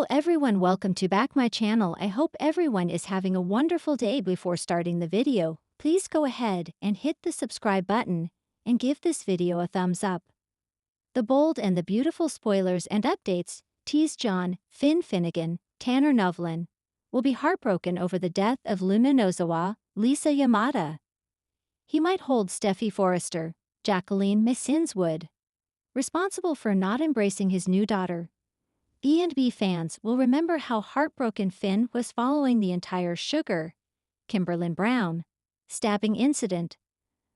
Hello everyone, welcome to back my channel. I hope everyone is having a wonderful day. Before starting the video, please go ahead and hit the subscribe button and give this video a thumbs up. The bold and the beautiful spoilers and updates tease John, Finn Finnegan, Tanner Novlin will be heartbroken over the death of Luna Nozawa, Lisa Yamada. He might hold Steffy Forrester, Jacqueline Missinswood, responsible for not embracing his new daughter. B&B fans will remember how heartbroken Finn was following the entire Sugar, Kimberlyn Brown, stabbing incident.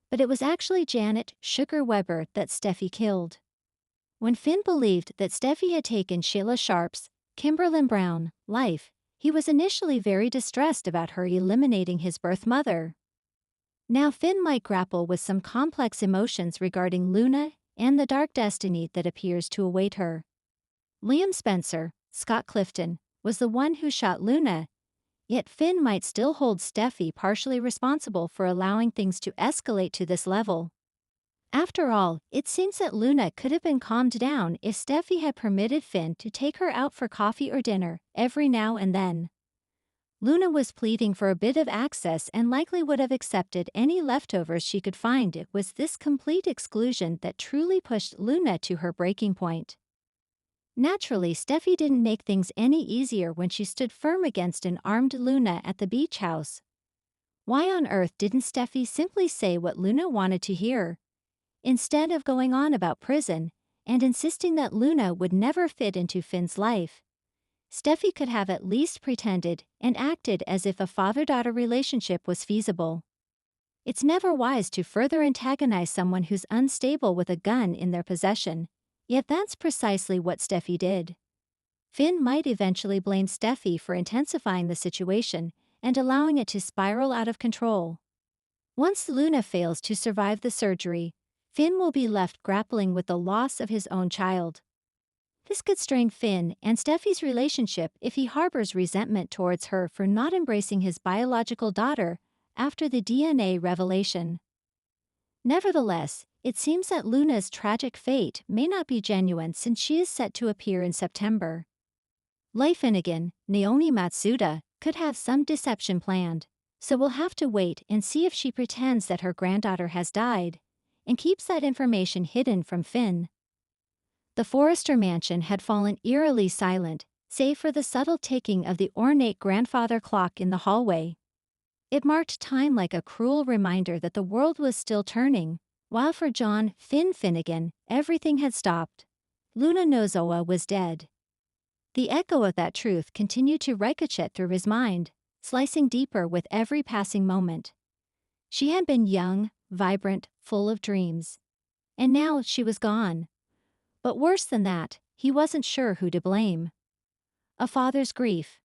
But it was actually Janet Sugar Weber that Steffy killed. When Finn believed that Steffy had taken Sheila Sharp's, Kimberlyn Brown, life, he was initially very distressed about her eliminating his birth mother. Now Finn might grapple with some complex emotions regarding Luna and the dark destiny that appears to await her. Liam Spencer, Scott Clifton, was the one who shot Luna, yet Finn might still hold Steffy partially responsible for allowing things to escalate to this level. After all, it seems that Luna could have been calmed down if Steffy had permitted Finn to take her out for coffee or dinner every now and then. Luna was pleading for a bit of access and likely would have accepted any leftovers she could find. It was this complete exclusion that truly pushed Luna to her breaking point. Naturally, Steffy didn't make things any easier when she stood firm against an armed Luna at the beach house. Why on earth didn't Steffy simply say what Luna wanted to hear, instead of going on about prison and insisting that Luna would never fit into Finn's life? Steffy could have at least pretended and acted as if a father-daughter relationship was feasible. It's never wise to further antagonize someone who's unstable with a gun in their possession. Yet that's precisely what Steffy did. Finn might eventually blame Steffy for intensifying the situation and allowing it to spiral out of control. Once Luna fails to survive the surgery, Finn will be left grappling with the loss of his own child. This could strain Finn and Steffy's relationship if he harbors resentment towards her for not embracing his biological daughter after the DNA revelation. Nevertheless, it seems that Luna's tragic fate may not be genuine since she is set to appear in September. Leigh Finnegan, Naomi Matsuda, could have some deception planned, so we'll have to wait and see if she pretends that her granddaughter has died and keeps that information hidden from Finn. The Forrester mansion had fallen eerily silent, save for the subtle ticking of the ornate grandfather clock in the hallway. It marked time like a cruel reminder that the world was still turning. While for John, Finn Finnegan, everything had stopped. Luna Nozawa was dead. The echo of that truth continued to ricochet through his mind, slicing deeper with every passing moment. She had been young, vibrant, full of dreams. And now she was gone. But worse than that, he wasn't sure who to blame. A father's grief.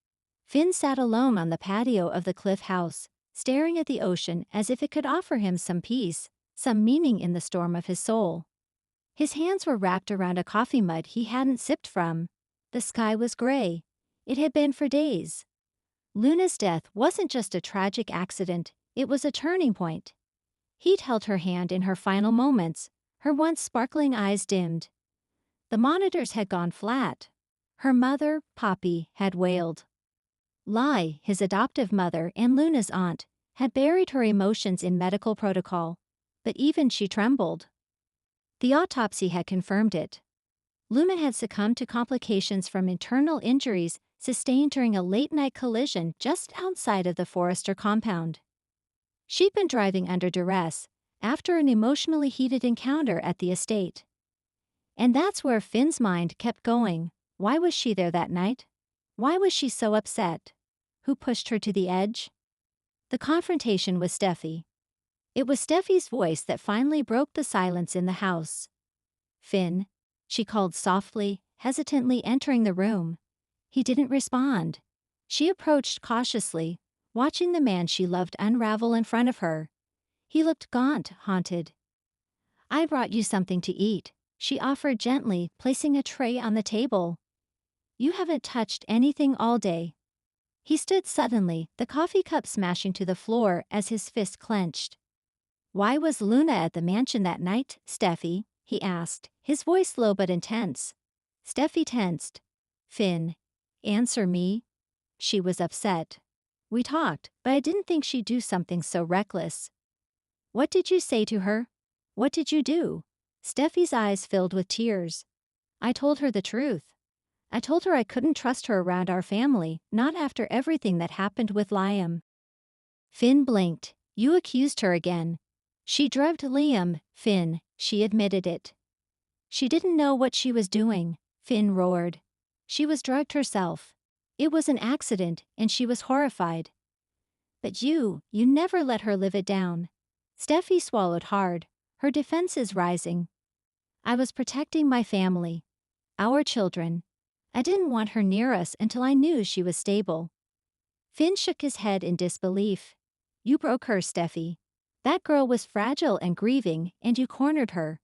Finn sat alone on the patio of the Cliff House, staring at the ocean as if it could offer him some peace, some meaning in the storm of his soul. His hands were wrapped around a coffee mug he hadn't sipped from. The sky was gray. It had been for days. Luna's death wasn't just a tragic accident, it was a turning point. He'd held her hand in her final moments, her once sparkling eyes dimmed. The monitors had gone flat. Her mother, Poppy, had wailed. Lai, his adoptive mother and Luna's aunt, had buried her emotions in medical protocol. But even she trembled. The autopsy had confirmed it. Luna had succumbed to complications from internal injuries sustained during a late-night collision just outside of the Forrester compound. She'd been driving under duress after an emotionally heated encounter at the estate. And that's where Finn's mind kept going. Why was she there that night? Why was she so upset? Who pushed her to the edge? The confrontation with Steffy. It was Steffy's voice that finally broke the silence in the house. "Finn," she called softly, hesitantly entering the room. He didn't respond. She approached cautiously, watching the man she loved unravel in front of her. He looked gaunt, haunted. "I brought you something to eat," she offered gently, placing a tray on the table. "You haven't touched anything all day." He stood suddenly, the coffee cup smashing to the floor as his fist clenched. "Why was Luna at the mansion that night, Steffy?" he asked, his voice low but intense. Steffy tensed. "Finn, Answer me. She was upset. We talked, but I didn't think she'd do something so reckless. What did you say to her? What did you do? Steffi's eyes filled with tears. I told her the truth. I told her I couldn't trust her around our family, not after everything that happened with Liam. Finn blinked. You accused her again. She drugged Liam, Finn, she admitted it. She didn't know what she was doing, Finn roared. She was drugged herself. It was an accident, and she was horrified. But you never let her live it down. Steffi swallowed hard, her defenses rising. I was protecting my family. Our children. I didn't want her near us until I knew she was stable. Finn shook his head in disbelief. You broke her, Steffi. That girl was fragile and grieving, and you cornered her.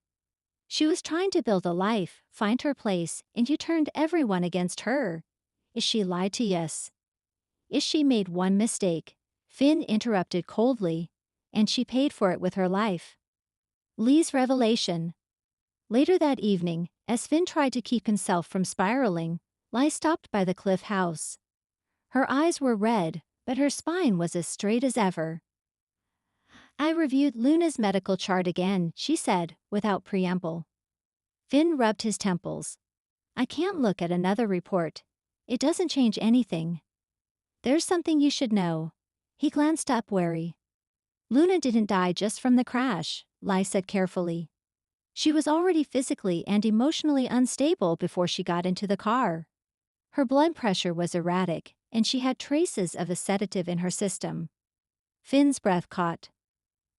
She was trying to build a life, find her place, and you turned everyone against her. Is she lied to us? Is she made one mistake? Finn interrupted coldly, and she paid for it with her life. Lee's revelation. Later that evening, as Finn tried to keep himself from spiraling, Lee stopped by the cliff house. Her eyes were red, but her spine was as straight as ever. I reviewed Luna's medical chart again, she said, without preamble. Finn rubbed his temples. I can't look at another report. It doesn't change anything. There's something you should know. He glanced up wary. Luna didn't die just from the crash, Lee said carefully. She was already physically and emotionally unstable before she got into the car. Her blood pressure was erratic, and she had traces of a sedative in her system. Finn's breath caught.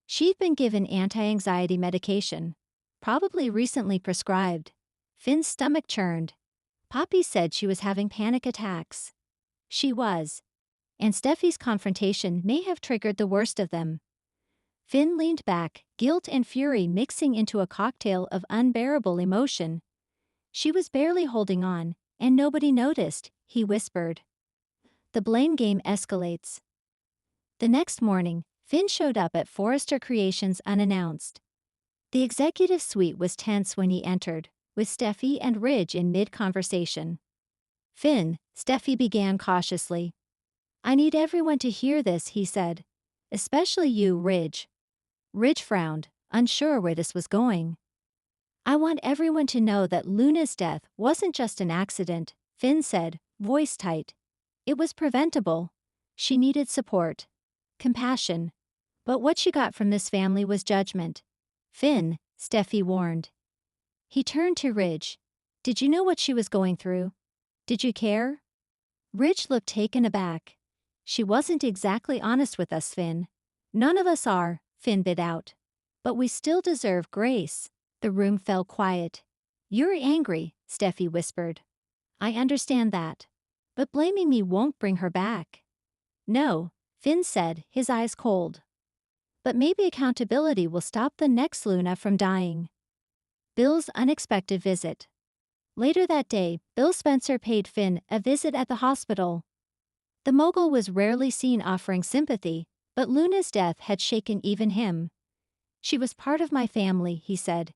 She'd been given anti-anxiety medication, probably recently prescribed. Finn's stomach churned. Poppy said she was having panic attacks. She was. And Steffi's confrontation may have triggered the worst of them. Finn leaned back, guilt and fury mixing into a cocktail of unbearable emotion. She was barely holding on, and nobody noticed, he whispered. The blame game escalates. The next morning, Finn showed up at Forrester Creations unannounced. The executive suite was tense when he entered, with Steffi and Ridge in mid-conversation. Finn, Steffi began cautiously. I need everyone to hear this, he said. Especially you, Ridge. Ridge frowned, unsure where this was going. I want everyone to know that Luna's death wasn't just an accident, Finn said, voice tight. It was preventable. She needed support. Compassion. But what she got from this family was judgment. Finn, Steffi warned. He turned to Ridge. Did you know what she was going through? Did you care? Ridge looked taken aback. She wasn't exactly honest with us, Finn. None of us are, Finn bit out. But we still deserve grace. The room fell quiet. You're angry, Steffi whispered. I understand that. But blaming me won't bring her back. No, Finn said, his eyes cold. But maybe accountability will stop the next Luna from dying. Bill's unexpected visit. Later that day, Bill Spencer paid Finn a visit at the hospital. The mogul was rarely seen offering sympathy, but Luna's death had shaken even him. She was part of my family, he said.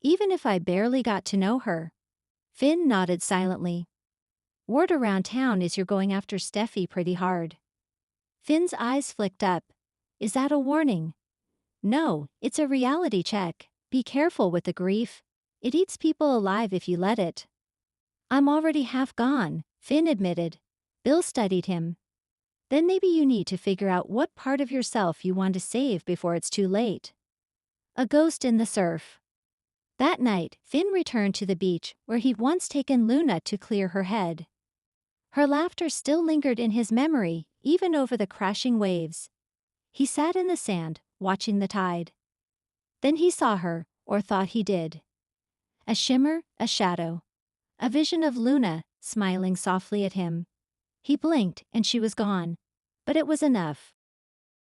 Even if I barely got to know her. Finn nodded silently. Word around town is you're going after Steffi pretty hard. Finn's eyes flicked up. Is that a warning? No, it's a reality check. Be careful with the grief. It eats people alive if you let it. I'm already half gone, Finn admitted. Bill studied him. Then maybe you need to figure out what part of yourself you want to save before it's too late. A ghost in the surf. That night, Finn returned to the beach where he'd once taken Luna to clear her head. Her laughter still lingered in his memory, even over the crashing waves. He sat in the sand, watching the tide. Then he saw her, or thought he did. A shimmer, a shadow. A vision of Luna, smiling softly at him. He blinked, and she was gone. But it was enough.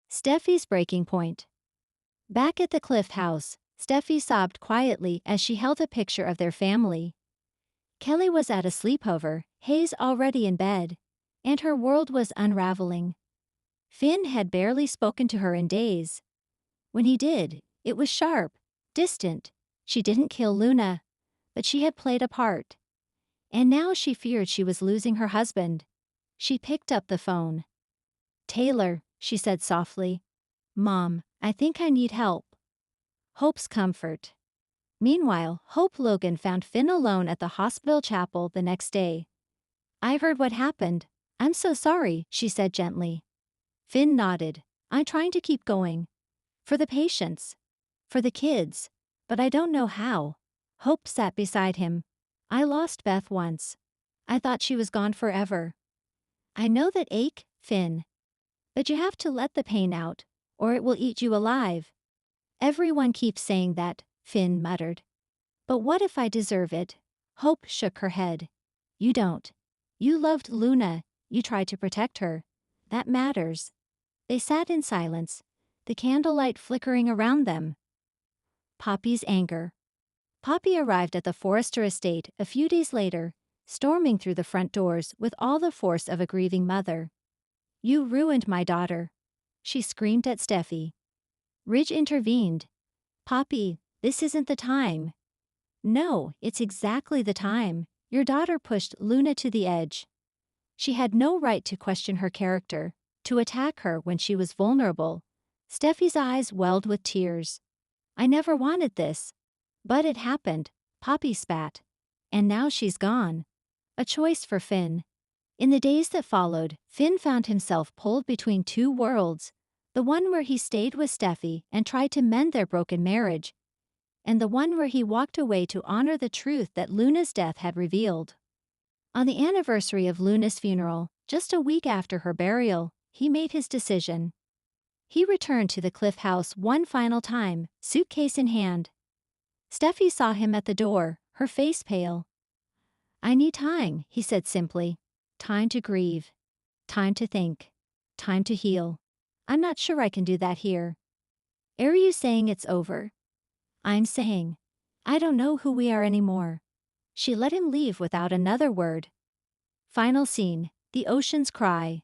Steffi's breaking point. Back at the Cliff House, Steffi sobbed quietly as she held a picture of their family. Kelly was at a sleepover, Hayes already in bed, and her world was unraveling. Finn had barely spoken to her in days. When he did, it was sharp, distant. She didn't kill Luna, but she had played a part. And now she feared she was losing her husband. She picked up the phone. "Taylor," she said softly. "Mom, I think I need help." Hope's comfort. Meanwhile, Hope Logan found Finn alone at the hospital chapel the next day. "I heard what happened. I'm so sorry," she said gently. Finn nodded. "I'm trying to keep going. For the patients. For the kids. But I don't know how." Hope sat beside him. "I lost Beth once. I thought she was gone forever." "I know that ache, Finn. But you have to let the pain out, or it will eat you alive." "Everyone keeps saying that," Finn muttered. "But what if I deserve it?" Hope shook her head. "You don't. You loved Luna, you tried to protect her. That matters." They sat in silence, the candlelight flickering around them. Poppy's anger. Poppy arrived at the Forrester estate a few days later, storming through the front doors with all the force of a grieving mother. "You ruined my daughter," she screamed at Steffy. Ridge intervened. "Poppy, this isn't the time." "No, it's exactly the time. Your daughter pushed Luna to the edge. She had no right to question her character, to attack her when she was vulnerable." Steffi's eyes welled with tears. "I never wanted this. But it happened," Poppy spat. "And now she's gone." A choice for Finn. In the days that followed, Finn found himself pulled between two worlds, the one where he stayed with Steffi and tried to mend their broken marriage, and the one where he walked away to honor the truth that Luna's death had revealed. On the anniversary of Luna's funeral, just a week after her burial, he made his decision. He returned to the Cliff House one final time, suitcase in hand. Steffi saw him at the door, her face pale. "I need time," he said simply. "Time to grieve. Time to think. Time to heal. I'm not sure I can do that here." "Are you saying it's over?" "I'm saying, I don't know who we are anymore." She let him leave without another word. Final scene, the ocean's cry.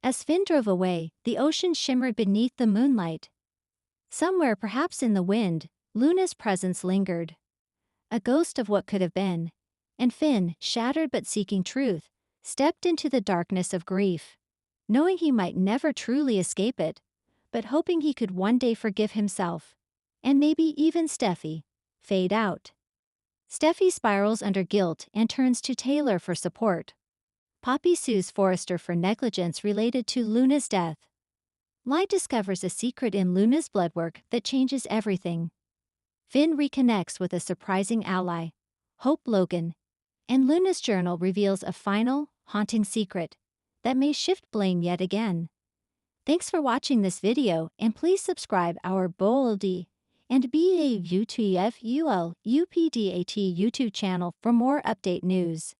As Finn drove away, the ocean shimmered beneath the moonlight. Somewhere, perhaps in the wind, Luna's presence lingered. A ghost of what could have been. And Finn, shattered but seeking truth, stepped into the darkness of grief, knowing he might never truly escape it, but hoping he could one day forgive himself, and maybe even Steffi. Fade out. Steffi spirals under guilt and turns to Taylor for support. Poppy sues Forrester for negligence related to Luna's death. Light discovers a secret in Luna's bloodwork that changes everything. Finn reconnects with a surprising ally, Hope Logan, and Luna's journal reveals a final, haunting secret that may shift blame yet again. Thanks for watching this video, and please subscribe our Boldy and BAUTFUL UPDAT YouTube channel for more update news.